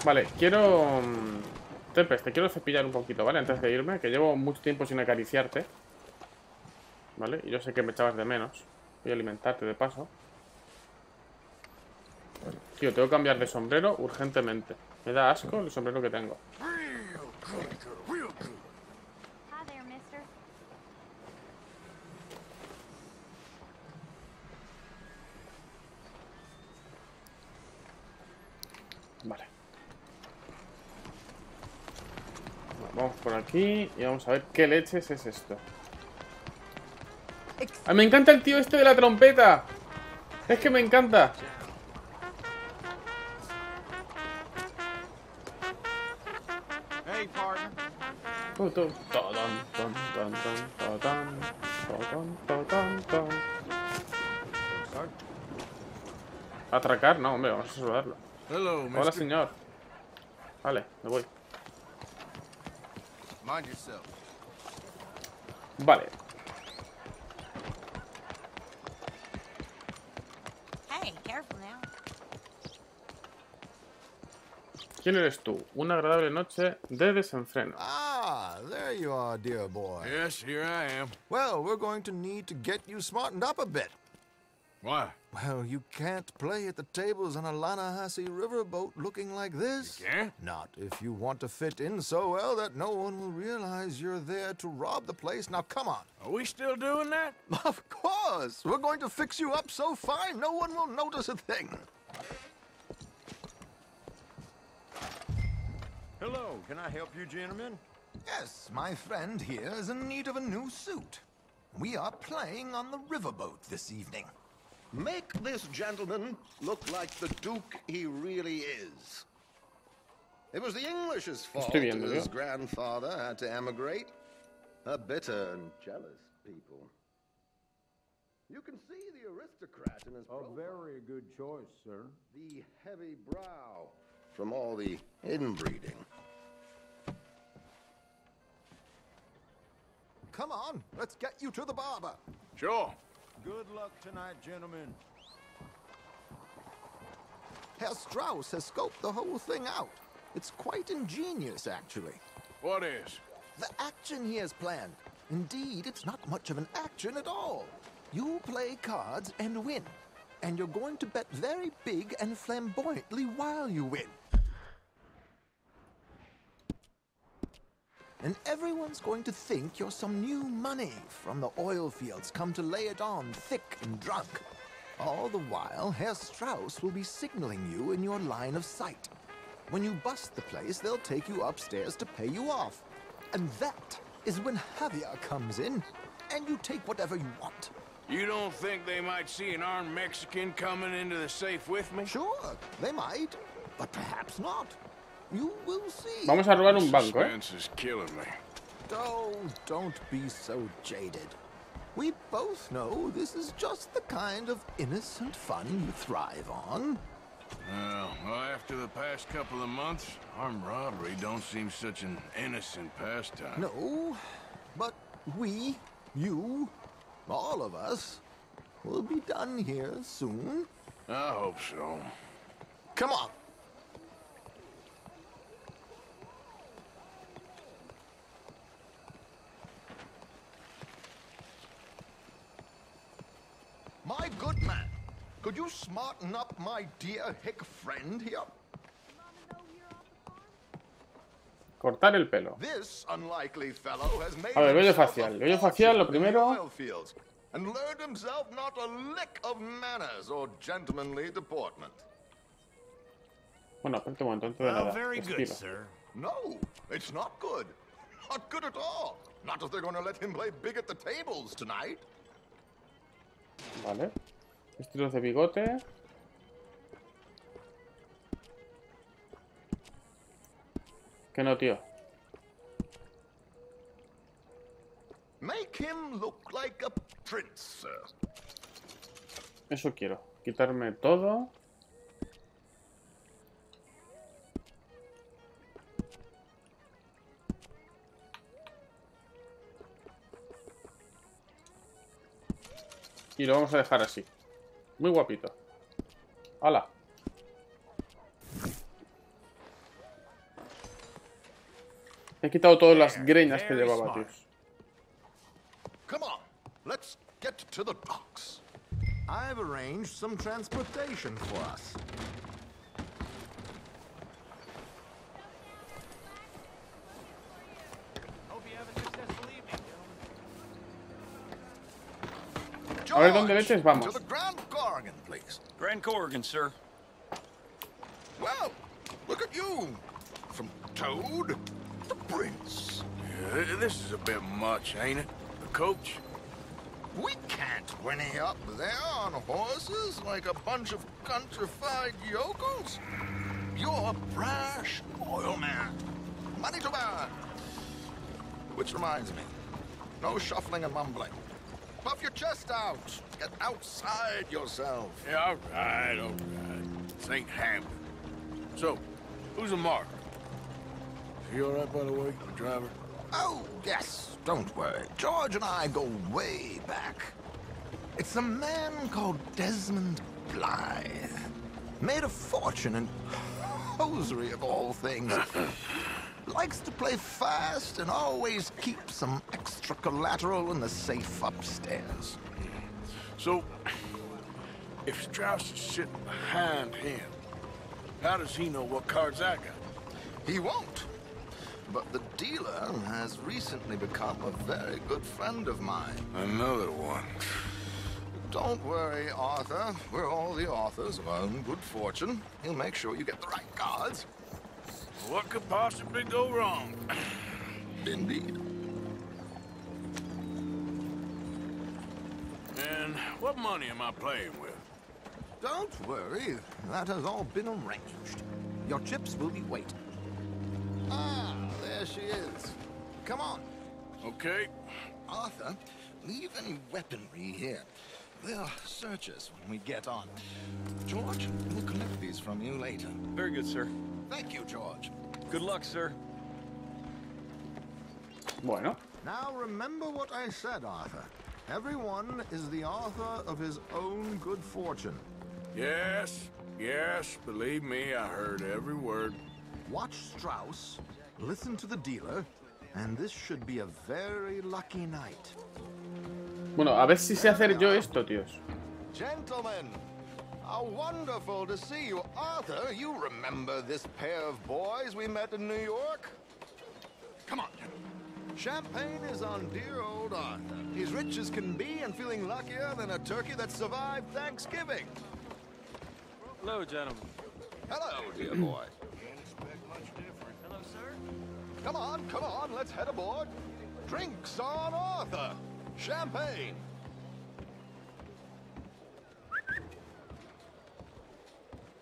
Vale, quiero... Tempest, te quiero cepillar un poquito, ¿vale? Antes de irme, que llevo mucho tiempo sin acariciarte. ¿Vale? Y yo sé que me echabas de menos. Voy a alimentarte de paso. Tío, tengo que cambiar de sombrero urgentemente. Me da asco el sombrero que tengo. Vale. Vamos por aquí y vamos a ver qué leches es esto. ¡Ah, me encanta el tío este de la trompeta! Es que me encanta. ¿Atracar? No, hombre, vamos a saludarlo. Hola, señor. Vale, me voy. Vale. ¿Quién eres tú? Una agradable noche de desenfreno. Ah, there you are, dear boy. Yes, here I am. Well, we're going to need to get you smartened up a bit. Why? Well, you can't play at the tables on a Lannahechee riverboat looking like this. You can't? Not if you want to fit in so well that no one will realize you're there to rob the place. Now, come on. Are we still doing that? Of course. We're going to fix you up so fine no one will notice a thing. Hello, can I help you, gentlemen? Yes, my friend here is in need of a new suit. We are playing on the riverboat this evening. Make this gentleman look like the Duke he really is. It was the English's fault his grandfather had to emigrate. A bitter and jealous people. You can see the aristocrat in his profile. A very good choice, sir. The heavy brow from all the inbreeding. Come on, let's get you to the barber. Sure. Good luck tonight, gentlemen. Herr Strauss has scoped the whole thing out. It's quite ingenious, actually. What is? The action he has planned. Indeed, it's not much of an action at all. You play cards and win. And you're going to bet very big and flamboyantly while you win. And everyone's going to think you're some new money from the oil fields come to lay it on thick and drunk. All the while, Herr Strauss will be signaling you in your line of sight. When you bust the place, they'll take you upstairs to pay you off. And that is when Javier comes in, and you take whatever you want. You don't think they might see an armed Mexican coming into the safe with me? Sure, they might, but perhaps not. You will see. Vamos a robar un banco, Suspense is killing me. Oh, don't be so jaded. We both know this is just the kind of innocent fun you thrive on. Well, after the past couple of months, armed robbery don't seem such an innocent pastime. No, but we, you, all of us, will be done here soon. I hope so. Come on. My good man, could you smarten up my dear hick friend here? Cortar el pelo. This unlikely fellow has made A ver, vello facial. Vello facial, lo primero. And learned himself not a lick of manners or gentlemanly deportment. Bueno, espérate un momento, antes de nada. Very good, Respiro. sir. No, it's not good. Not good at all. Not if they're going to let him play big at the tables tonight. Vale. Estilos de bigote. Que no, tío. Make him look like a prince, sir. Eso quiero. Quitarme todo. Y lo vamos a dejar así. Muy guapito. ¡Hala! He quitado todas las greñas que llevaba, tíos. Come on, let's get to the docks. I've arranged some transportation for us. A ver dónde leches vamos. To the Grand Corrigan, please. Grand Corrigan, sir. Well, look at you. From Toad to Prince. Yeah, this is a bit much, ain't it? The coach? We can't whinny up there on horses like a bunch of countrified yokels. You're a brash oil man. Money to burn. Which reminds me, no shuffling and mumbling. Puff your chest out. Get outside yourself. Yeah, all right. St. Hampton. So, who's the mark? Is he all right, by the way, the driver? Oh, yes. Don't worry. George and I go way back. It's a man called Desmond Blythe. Made a fortune in hosiery of all things. Likes to play fast and always keep some extra collateral in the safe upstairs. So, If Strauss is sitting behind him, how does he know what cards I got? He won't. But the dealer has recently become a very good friend of mine. Another one. Don't worry, Arthur. We're all the authors of our own good fortune. He'll make sure you get the right cards. What could possibly go wrong? Indeed. And what money am I playing with? Don't worry. That has all been arranged. Your chips will be waiting. Ah, there she is. Come on. Okay. Arthur, leave any weaponry here. They'll search us when we get on. George, we'll collect these from you later. Very good, sir. Thank you, George. Good luck, sir. Bueno. Now remember what I said, Arthur. Everyone is the author of his own good fortune. Yes, believe me, I heard every word. Watch Strauss, listen to the dealer, and this should be a very lucky night. Bueno, a ver si sé hacer yo esto, tíos. Gentlemen, how wonderful to see you. Arthur, you remember this pair of boys we met in New York? Come on. Champagne is on dear old Arthur. He's rich as can be and feeling luckier than a turkey that survived Thanksgiving. Hello, gentlemen. Hello, dear boy. Hello, sir. Come on, let's head aboard. Drinks on Arthur. Champagne.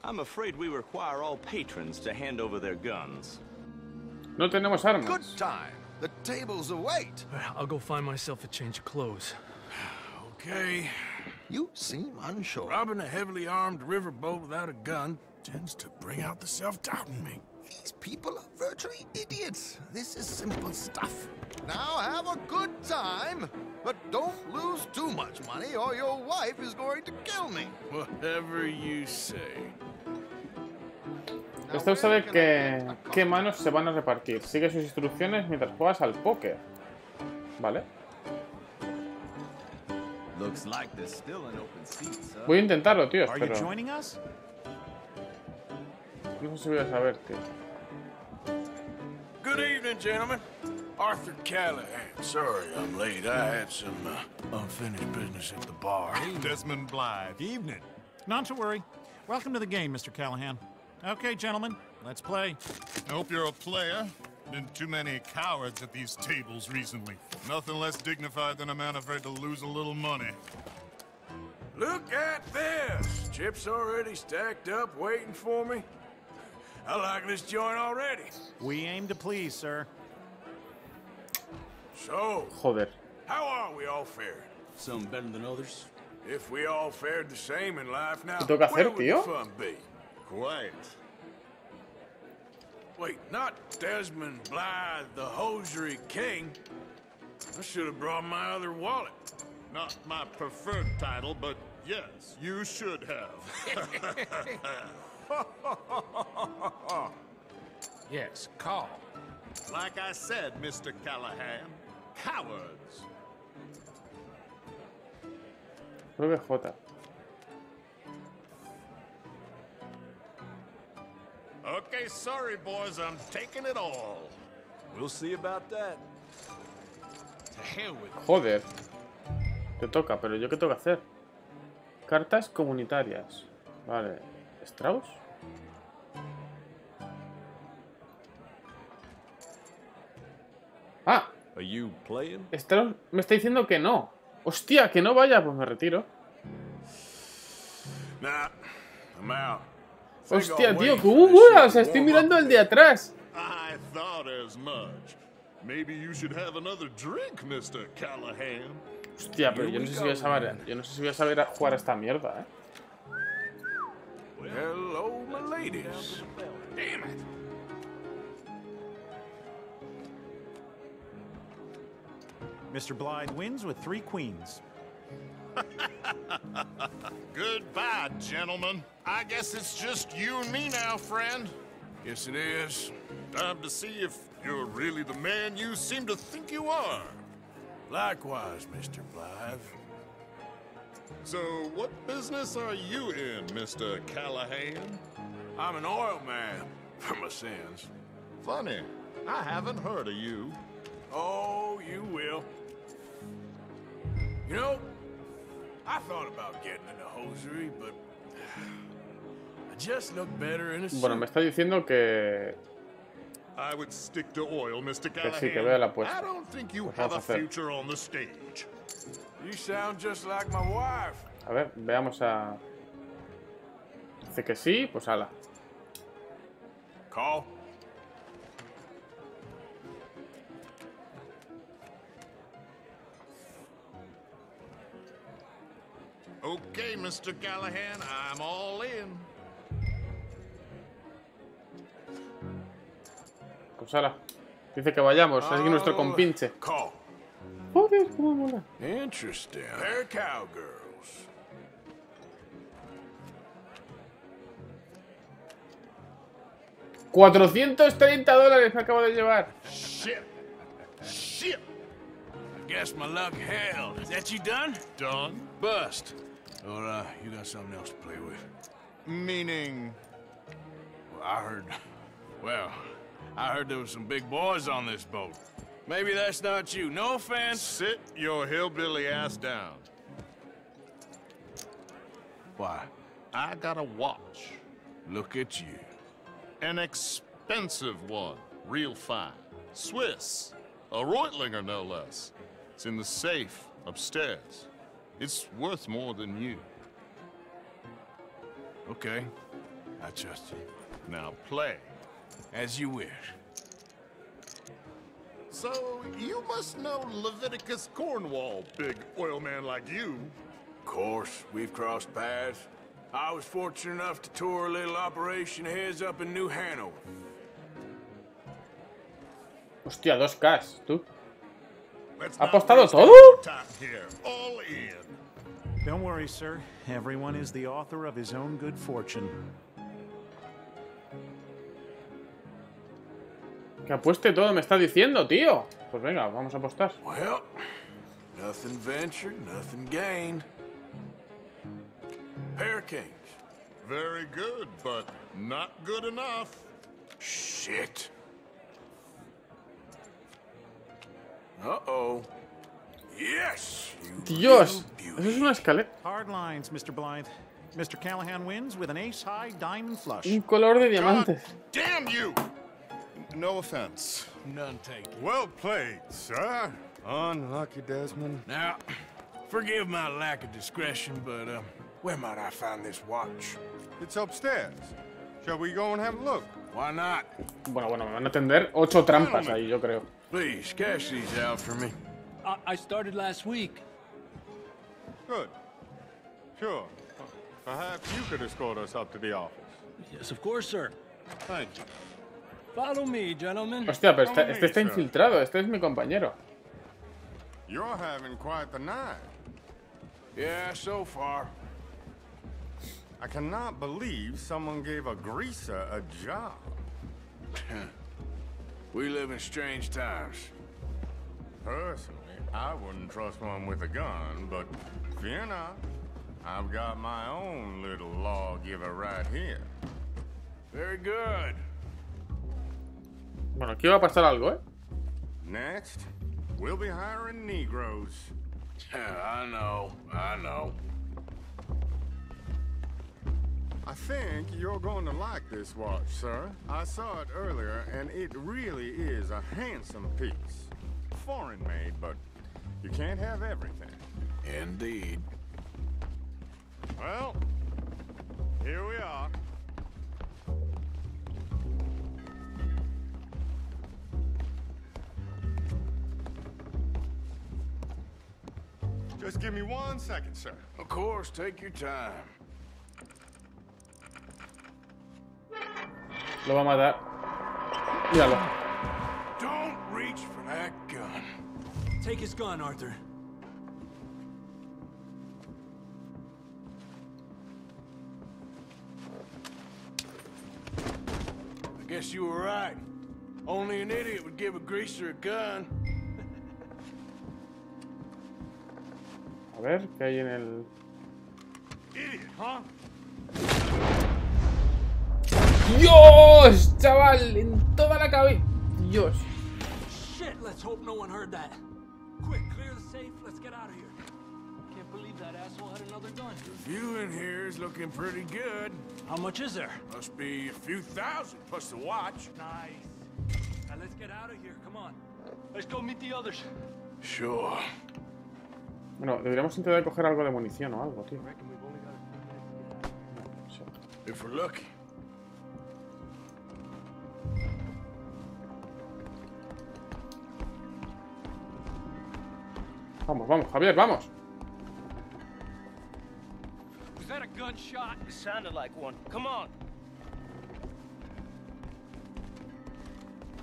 I'm afraid we require all patrons to hand over their guns. No tenemos armas. Good time. The tables await. I'll go find myself a change of clothes. Okay. You seem unsure. Robbing a heavily armed riverboat without a gun tends to bring out the self-doubt in me. These people are virtually idiots. This is simple stuff. Now have a good time, but don't lose too much money or your wife is going to kill me. Whatever you say. Esto sabe qué manos se van a repartir. Sigue sus instrucciones mientras juegas al póker. Vale. Voy a intentarlo, tío, pero... No sé si voy a saber, tío. Good evening, gentlemen. Arthur Callahan. Sorry I'm late. I had some unfinished business at the bar. Desmond Blythe. Evening. Not to worry. Welcome to the game, Mr. Callahan. Okay, gentlemen, let's play. I hope you're a player. Been too many cowards at these tables recently. Nothing less dignified than a man afraid to lose a little money. Look at this! Chips already stacked up, waiting for me. I like this joint already. We aim to please, sir. So, joder. How are we all fared? Some better than others. If we all fared the same in life now, ¿Qué tengo que hacer, where would tío? the fun be? Quiet. Wait, not Desmond Blythe, the hosiery king. I should have brought my other wallet. Not my preferred title, but yes, you should have. Yes, call. Like I said, Mr. Callahan, cowards. Creo que J. Okay, sorry, boys, I'm taking it all. We'll see about that. To hell with you. Joder. Te toca, pero ¿yo qué tengo que hacer? Cartas comunitarias. Vale. ¿Strauss? Ah. Are you playing? Strauss me está diciendo que no. Hostia, que no vaya, pues me retiro. Nah, I'm out. Hostia, tío, ¿cómo mola? O sea, estoy mirando el de atrás. I thought as much. Maybe you should have another drink, Mr. Callahan. Hostia, pero yo no sé si voy a saber, jugar a esta mierda, Hello, my ladies. Damn it. Mr. Blythe wins with 3 queens. Goodbye, gentlemen. I guess it's just you and me now, friend. Yes, it is. Time to see if you're really the man you seem to think you are. Likewise, Mr. Blythe. So, what business are you in, Mr. Callahan? I'm an oil man, for my sins. Funny, I haven't heard of you. Oh, you will. You know, I thought about getting into hosiery, but I just look better in a suit. Bueno, me está diciendo que... I would stick to oil, Mr. Que Callahan. sí, que vea la apuesta. I don't think you Pues have vamos a a hacer. future on the stage. You sound just like my wife. A ver, veamos a... Dice que sí, pues ala. Call. Okay, Mr. Callahan, I'm all in. Pues ala. Dice que vayamos, es que nuestro compinche. Call. Joder, cómo mola. Interesting. They're cowgirls. $430 me acabo de llevar. Shit. Shit. I guess my luck held. Is that you done? Done. Bust. Or, you got something else to play with? Meaning? Well, I heard there was some big boys on this boat. Maybe that's not you. No offense. Sit your hillbilly ass down. Why? I got a watch. Look at you. An expensive one. Real fine. Swiss. A Reutlinger, no less. It's in the safe upstairs. It's worth more than you. Okay. I trust you. Now play. As you wish. So, you must know Leviticus Cornwall, big oil man like you. Of course, we've crossed paths. I was fortunate enough to tour a little operation of his up in New Hanover. Hostia, 2K, tú. Let's ¿Ha not apostado waste todo? any more time here. All in. Don't worry, sir. Everyone is the author of his own good fortune. Que apueste todo, me está diciendo, tío. Pues venga, vamos a apostar. Well, nothing ventured, nothing gained. Pair of kings. Very good, but not good enough. Shit. Uh-oh. Yes! Dios, eso es una escalera. Hard lines, Mr. Blythe. Mr. Callahan wins with an ace-high diamond flush. Un color de diamantes. Damn you! No offense. None taken. Well played, sir. Unlucky, Desmond. Now, forgive my lack of discretion, but, where might I find this watch? It's upstairs. Shall we go and have a look? Why not? Bueno, me van a tender 8 trampas ahí, yo creo. Please, cash these out for me. I started last week. Good. Sure. Perhaps you could escort us up to the office. Yes, of course, sir. Thank you. Follow me, gentlemen. Hostia, pero este está infiltrado. Este es mi compañero. You're having quite the night. Yeah, so far. I cannot believe someone gave a greaser a job. We live in strange times. Personally, I wouldn't trust one with a gun, but fear not. I've got my own little lawgiver right here. Very good. Bueno, aquí va a pasar algo, ¿eh? Next, we'll be hiring Negroes. I know. I think you're going to like this watch, sir. I saw it earlier, and it really is a handsome piece. Foreign made, but you can't have everything. Indeed. Well, here we are. Just give me 1 second, sir. Of course, take your time. Lo va a matar. Míralo. Don't reach for that gun. Take his gun, Arthur. I guess you were right. Only an idiot would give a greaser a gun. A ver, ¿qué hay en el...? ¡Dios! Chaval, en toda la cabeza. Dios. Shit, let's hope no one heard that. Quick, clear the safe. Let's get out of here. Can't believe that asshole had another gun. The view in here is looking pretty good. How much is there? Must be a few thousand plus the watch. Nice. Now let's get out of here. Come on. Let's go meet the others. Sure. Bueno, deberíamos intentar coger algo de munición o algo, tío. If we're lucky. Vamos, vamos, Javier, vamos. Was that a gunshot? It sounded like one. Come on.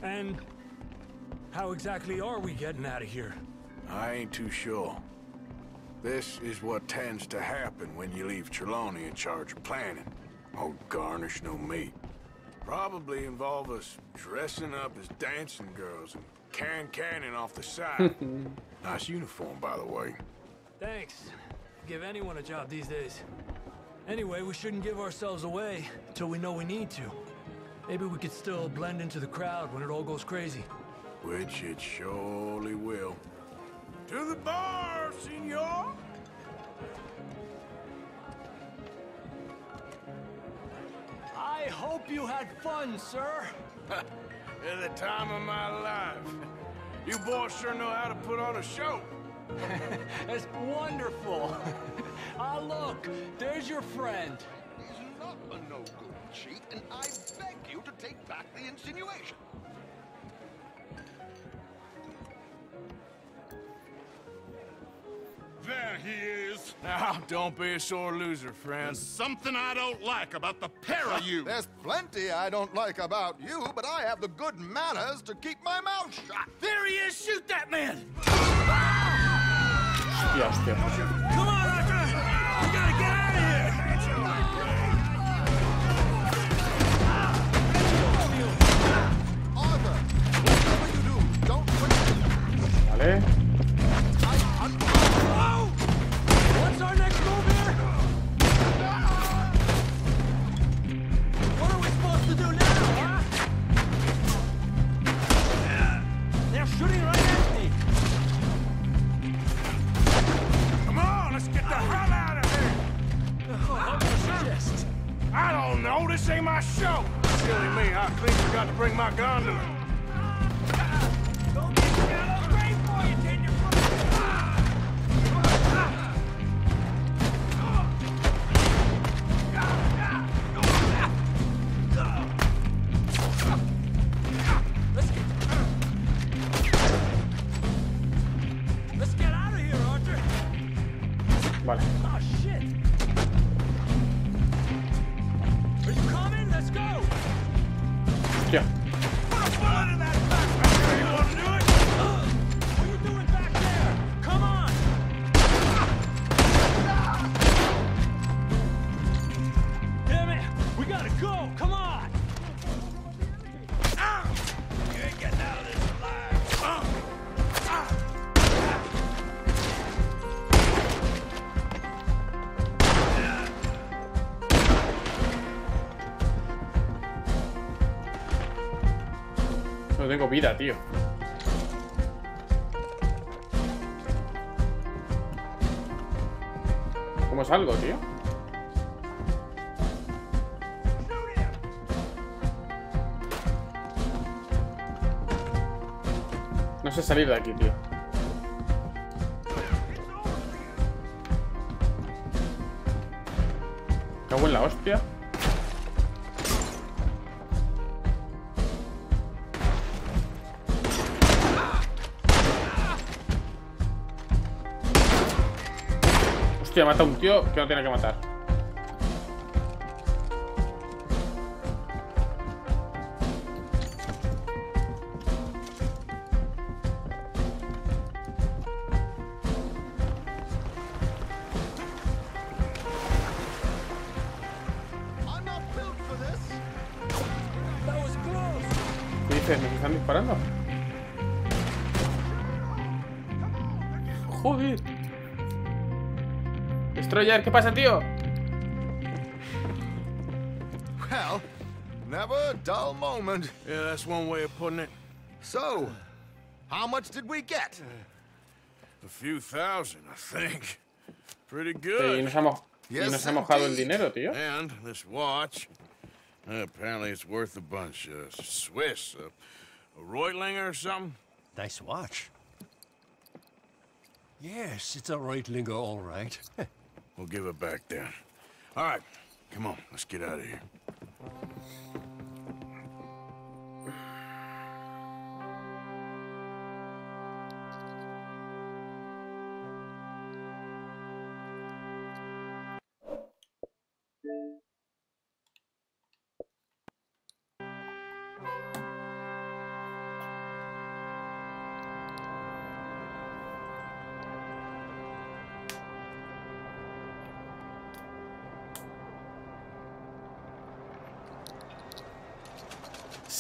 And how exactly are we getting out of here? I ain't too sure. This is what tends to happen when you leave Trelawney in charge of planning. Oh, garnish no meat. Probably involve us dressing up as dancing girls and canning off the side. Nice uniform, by the way. Thanks. Give anyone a job these days. Anyway, we shouldn't give ourselves away until we know we need to. Maybe we could still blend into the crowd when it all goes crazy. Which it surely will. To the bar, senor! I hope you had fun, sir. At the time of my life. You boys sure know how to put on a show. That's wonderful. Ah, look, there's your friend. He's not a no-good cheat, and I beg you to take back the insinuation. There he is. Now, don't be a sore loser, friend. There's something I don't like about the pair of you. There's plenty I don't like about you, but I have the good manners to keep my mouth shut. There he is! Shoot that man! Yes, Come on, Arthur! We gotta get out of here! Arthur, whatever you do, don't quit. Vale. What's our next move here? What are we supposed to do now, huh? They're shooting right at me. Come on, let's get the hell out of here! Just... I don't know, this ain't my show! Silly me, I clean forgot to bring my gondola. Don't get a great for you, take your Let's get out of here, Arthur. Vale. Oh shit. Are you coming? Let's go. Hostia. Put a bullet in that backpack. You want to do it? What are you doing back there? Come on. Damn it. We gotta go. Come on. You ain't getting out of this alive. No tengo vida, tío. ¿Cómo salgo, tío? No sé salir de aquí, tío. Cago en la hostia. Hostia, mata a un tío que no tiene que matar. ¿Qué dices? ¿Me están disparando? Joder. Destroyer, ¿qué pasa, tío? Hell, never a dull moment. Yeah, that's one way of putting it. So, how much did we get? A few thousand, I think. Pretty Y good. nos ha mojado el dinero, tío. And this watch, apparently it's worth a bunch. Swiss, a Reutlinger or something. Nice watch. Yes, it's a Reutlinger, all right. We'll give it back then. All right, come on, let's get out of here.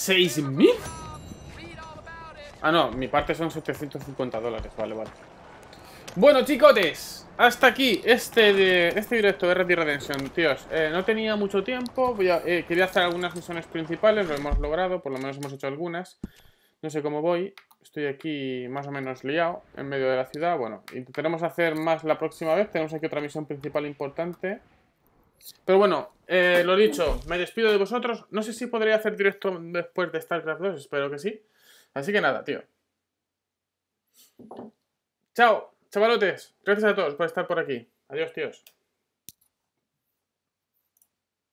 ¿$6.000? Ah, no, mi parte son $750. Vale, vale. Bueno, chicotes, hasta aquí este directo de Red Dead Redemption, tíos. No tenía mucho tiempo. Quería hacer algunas misiones principales. Lo hemos logrado, por lo menos hemos hecho algunas. No sé cómo voy. Estoy aquí más o menos liado en medio de la ciudad. Bueno, intentaremos hacer más la próxima vez. Tenemos aquí otra misión principal importante. Pero bueno, lo dicho, me despido de vosotros. No sé si podré hacer directo después de StarCraft 2, espero que sí. Así que nada, tío. Chao, chavalotes. Gracias a todos por estar por aquí. Adiós, tíos.